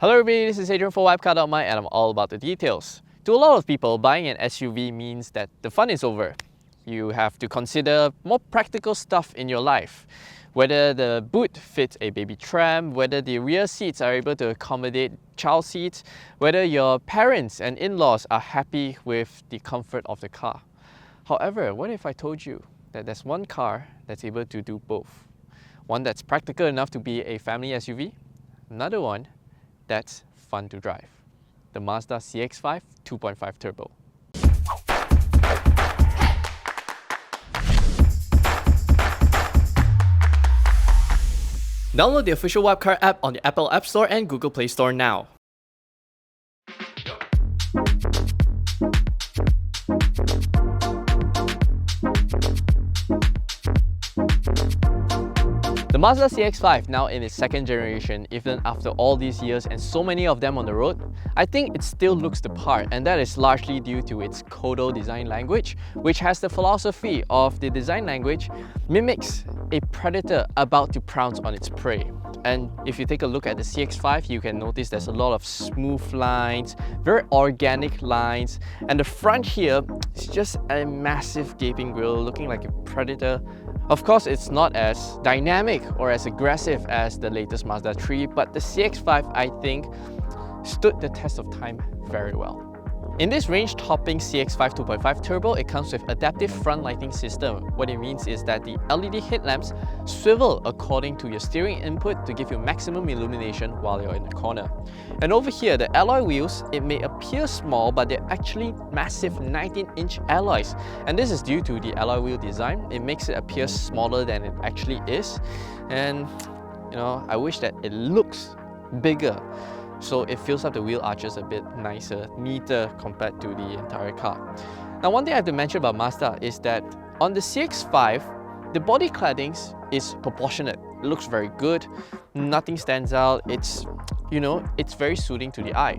Hello everybody, this is Adrian for WapCar.my and I'm all about the details. To a lot of people, buying an SUV means that the fun is over. You have to consider more practical stuff in your life. Whether the boot fits a baby tram, whether the rear seats are able to accommodate child seats, whether your parents and in-laws are happy with the comfort of the car. However, what if I told you that there's one car that's able to do both? One that's practical enough to be a family SUV, another one that's fun to drive. The Mazda CX-5 2.5 Turbo. Download the official WapCar app on the Apple App Store and Google Play Store now. The Mazda CX-5, now in its second generation, even after all these years and so many of them on the road, I think it still looks the part, and that is largely due to its Kodo design language, which has the philosophy of the design language mimics a predator about to pounce on its prey. And if you take a look at the CX-5, you can notice there's a lot of smooth lines, very organic lines, and the front here is just a massive gaping grille looking like a predator. Of course, it's not as dynamic or as aggressive as the latest Mazda 3, but the CX-5, I think, stood the test of time very well. In this range-topping CX-5 2.5 Turbo, it comes with adaptive front lighting system. What it means is that the LED headlamps swivel according to your steering input to give you maximum illumination while you're in the corner. And over here, the alloy wheels, it may appear small, but they're actually massive 19-inch alloys. And this is due to the alloy wheel design. It makes it appear smaller than it actually is. And, I wish that it looks bigger, so it fills up the wheel arches a bit nicer, neater compared to the entire car. Now, one thing I have to mention about Mazda is that on the CX-5, the body claddings is proportionate. It looks very good, nothing stands out, it's very soothing to the eye.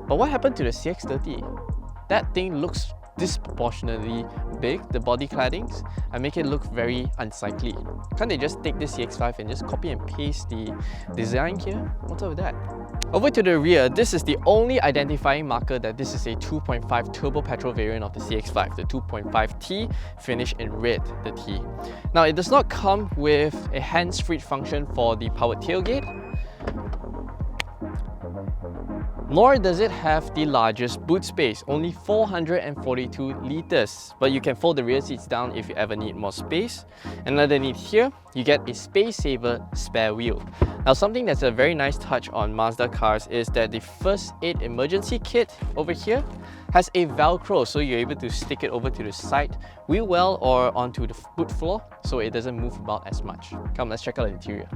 But what happened to the CX-30? That thing looks disproportionately big, the body claddings, and make it look very unsightly. Can't they just take this CX-5 and just copy and paste the design here? What's up with that? Over to the rear, this is the only identifying marker that this is a 2.5 turbo petrol variant of the CX-5, the 2.5T, finished in red, the T. Now, it does not come with a hands-free function for the powered tailgate, nor does it have the largest boot space, only 442 liters. But you can fold the rear seats down if you ever need more space. And underneath here, you get a space-saver spare wheel. Now, something that's a very nice touch on Mazda cars is that the first aid emergency kit over here has a Velcro, so you're able to stick it over to the side wheel well or onto the boot floor, so it doesn't move about as much. Come, let's check out the interior.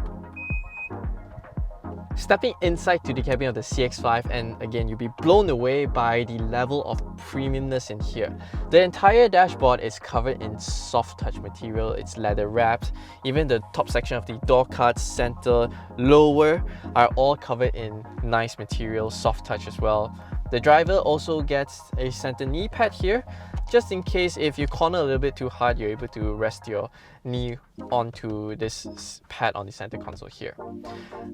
Stepping inside to the cabin of the CX-5, and again, you'll be blown away by the level of premiumness in here. The entire dashboard is covered in soft touch material, it's leather wrapped. Even the top section of the door cards, center, lower, are all covered in nice material, soft touch as well. The driver also gets a center knee pad here, just in case if you corner a little bit too hard, you're able to rest your knee onto this pad on the center console here.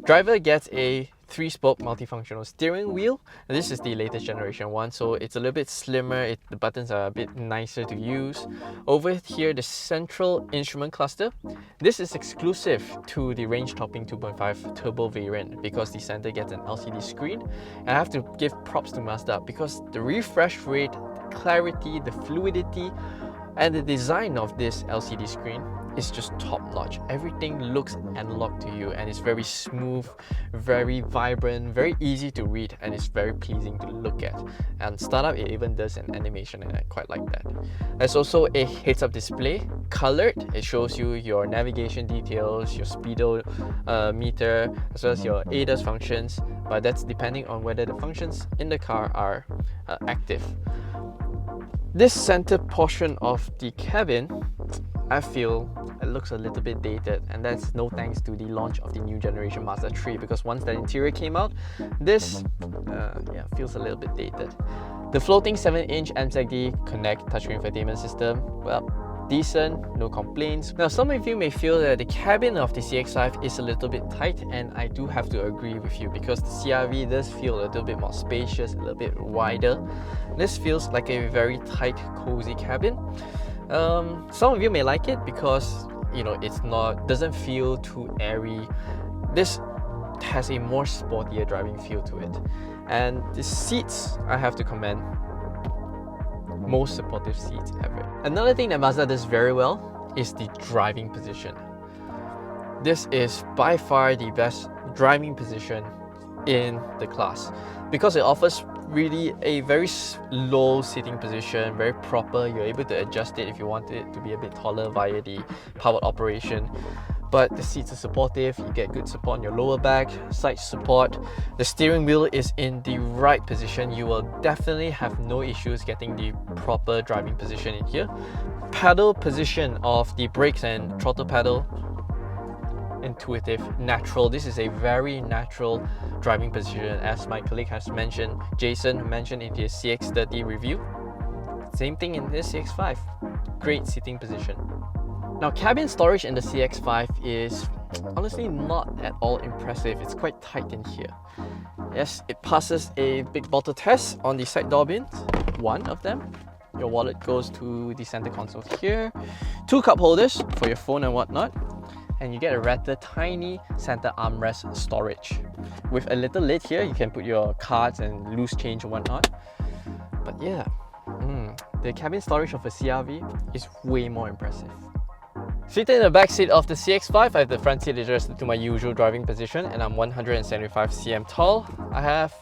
Driver gets a 3-spoke multifunctional steering wheel. This is the latest generation one, so it's a little bit slimmer, the buttons are a bit nicer to use. Over here, the central instrument cluster. This is exclusive to the range-topping 2.5 turbo variant because the center gets an LCD screen. And I have to give props to Mazda because the refresh rate, the clarity, the fluidity, and the design of this LCD screen is just top-notch. Everything looks analog to you and it's very smooth, very vibrant, very easy to read, and it's very pleasing to look at. And startup, it even does an animation and I quite like that. There's also a heads-up display, colored. It shows you your navigation details, your speedometer, as well as your ADAS functions, but that's depending on whether the functions in the car are active. This center portion of the cabin, I feel it looks a little bit dated, and that's no thanks to the launch of the new generation Mazda 3, because once that interior came out, this feels a little bit dated. The floating 7-inch MZD Connect touchscreen infotainment system, well, decent, no complaints. Now, some of you may feel that the cabin of the CX-5 is a little bit tight, and I do have to agree with you because the CR-V does feel a little bit more spacious, a little bit wider. This feels like a very tight, cozy cabin. Some of you may like it because doesn't feel too airy. This has a more sportier driving feel to it, and the seats, I have to commend. Most supportive seats ever. Another thing that Mazda does very well is the driving position. This is by far the best driving position in the class because it offers really a very low sitting position, very proper. You're able to adjust it if you want it to be a bit taller via the powered operation. But the seats are supportive, you get good support on your lower back, side support. The steering wheel is in the right position. You will definitely have no issues getting the proper driving position in here. Pedal position of the brakes and throttle pedal, intuitive, natural. This is a very natural driving position, as my colleague has mentioned, Jason mentioned in his CX-30 review. Same thing in this CX-5, great sitting position. Now, cabin storage in the CX-5 is honestly not at all impressive. It's quite tight in here. Yes, it passes a big bottle test on the side door bins, one of them. Your wallet goes to the center console here. 2 cup holders for your phone and whatnot. And you get a rather tiny center armrest storage. With a little lid here, you can put your cards and loose change and whatnot. But yeah, the cabin storage of a CR-V is way more impressive. Seated in the back seat of the CX-5, I have the front seat adjusted to my usual driving position, and I'm 175 cm tall. I have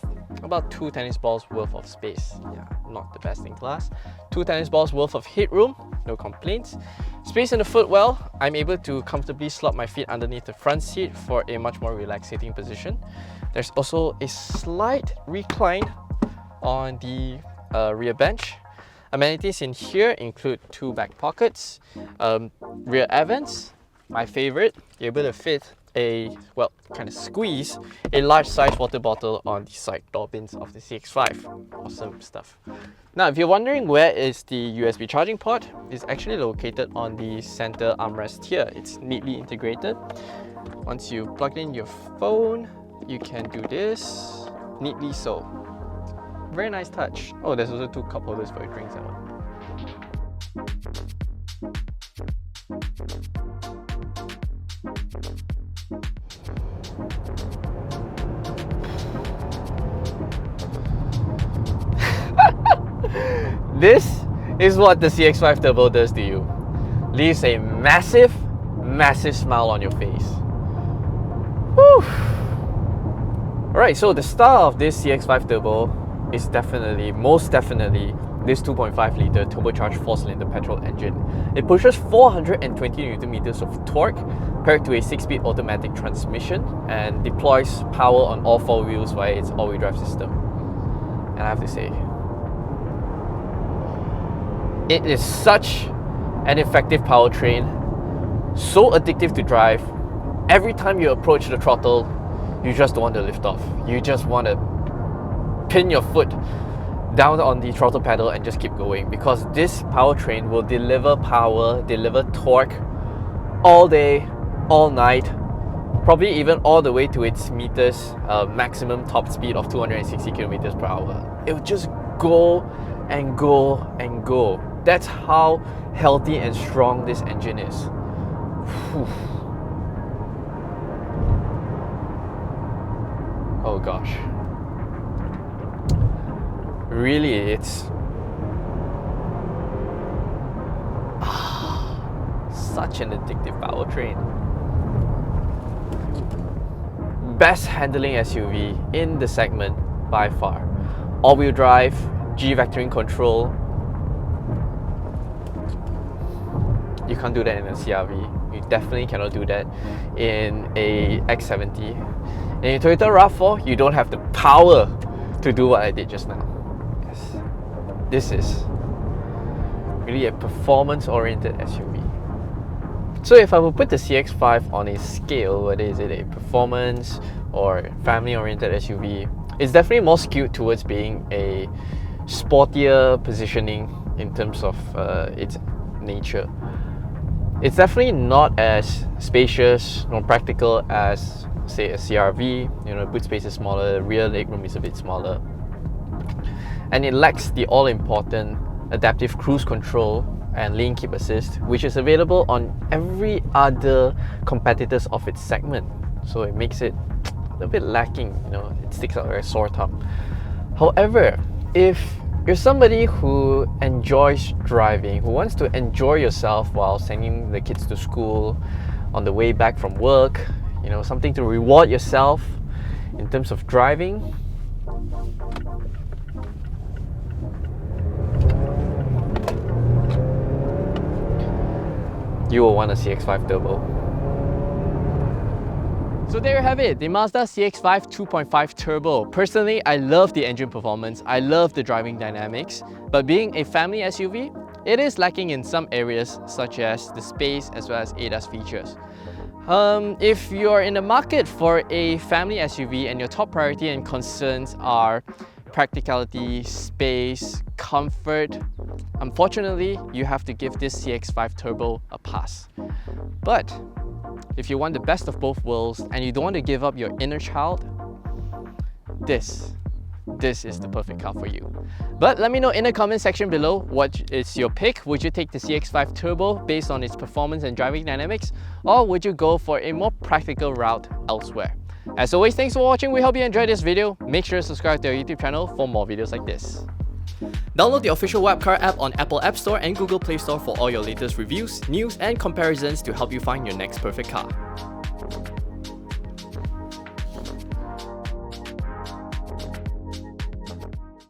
about 2 tennis balls worth of space. Yeah, not the best in class. 2 tennis balls worth of headroom, no complaints. Space in the footwell, I'm able to comfortably slot my feet underneath the front seat for a much more relaxed sitting position. There's also a slight recline on the rear bench. Amenities in here include 2 back pockets, rear air vents, my favorite. You're able to fit squeeze a large size water bottle on the side door bins of the CX-5. Awesome stuff. Now, if you're wondering where is the USB charging port, it's actually located on the center armrest here. It's neatly integrated. Once you plug in your phone, you can do this neatly so. Very nice touch. Oh, there's also 2 cup holders for your drinks and all. This is what the CX-5 Turbo does to you. Leaves a massive, massive smile on your face. Whew. Alright, so the star of this CX-5 Turbo is most definitely, this 2.5 litre turbocharged 4-cylinder petrol engine. It pushes 420 Nm of torque paired to a 6-speed automatic transmission and deploys power on all 4 wheels via its all-wheel drive system. And I have to say, it is such an effective powertrain, so addictive to drive. Every time you approach the throttle, you just don't want to lift off. You just want to pin your foot down on the throttle pedal and just keep going, because this powertrain will deliver power, deliver torque all day, all night, probably even all the way to its maximum top speed of 260 km per hour. It will just go and go and go. That's how healthy and strong this engine is. Whew. Oh gosh. Really, it's such an addictive powertrain. Best handling SUV in the segment by far. All-wheel drive, G-vectoring control. You can't do that in a CR-V. You definitely cannot do that in a X70. In a Toyota RAV4, you don't have the power to do what I did just now. Yes, this is really a performance-oriented SUV. So if I would put the CX-5 on a scale, whether is it a performance or family-oriented SUV, it's definitely more skewed towards being a sportier positioning in terms of its nature. It's definitely not as spacious nor practical as, say, a CR-V. Boot space is smaller, the rear legroom is a bit smaller. And it lacks the all-important adaptive cruise control and lane keep assist, which is available on every other competitors of its segment. So it makes it a bit lacking, it sticks out like a sore thumb. However, if you're somebody who enjoys driving, who wants to enjoy yourself while sending the kids to school, on the way back from work, something to reward yourself in terms of driving, you will want a CX-5 Turbo. So there you have it, the Mazda CX-5 2.5 Turbo. Personally, I love the engine performance, I love the driving dynamics, but being a family SUV, it is lacking in some areas such as the space as well as ADAS features. If you're in the market for a family SUV and your top priority and concerns are practicality, space, comfort, unfortunately, you have to give this CX-5 Turbo a pass. But if you want the best of both worlds and you don't want to give up your inner child, this is the perfect car for you. But let me know in the comment section below what is your pick. Would you take the CX-5 Turbo based on its performance and driving dynamics, or would you go for a more practical route elsewhere? As always, thanks for watching. We hope you enjoyed this video. Make sure to subscribe to our YouTube channel for more videos like this. Download the official WapCar app on Apple App Store and Google Play Store for all your latest reviews, news and comparisons to help you find your next perfect car.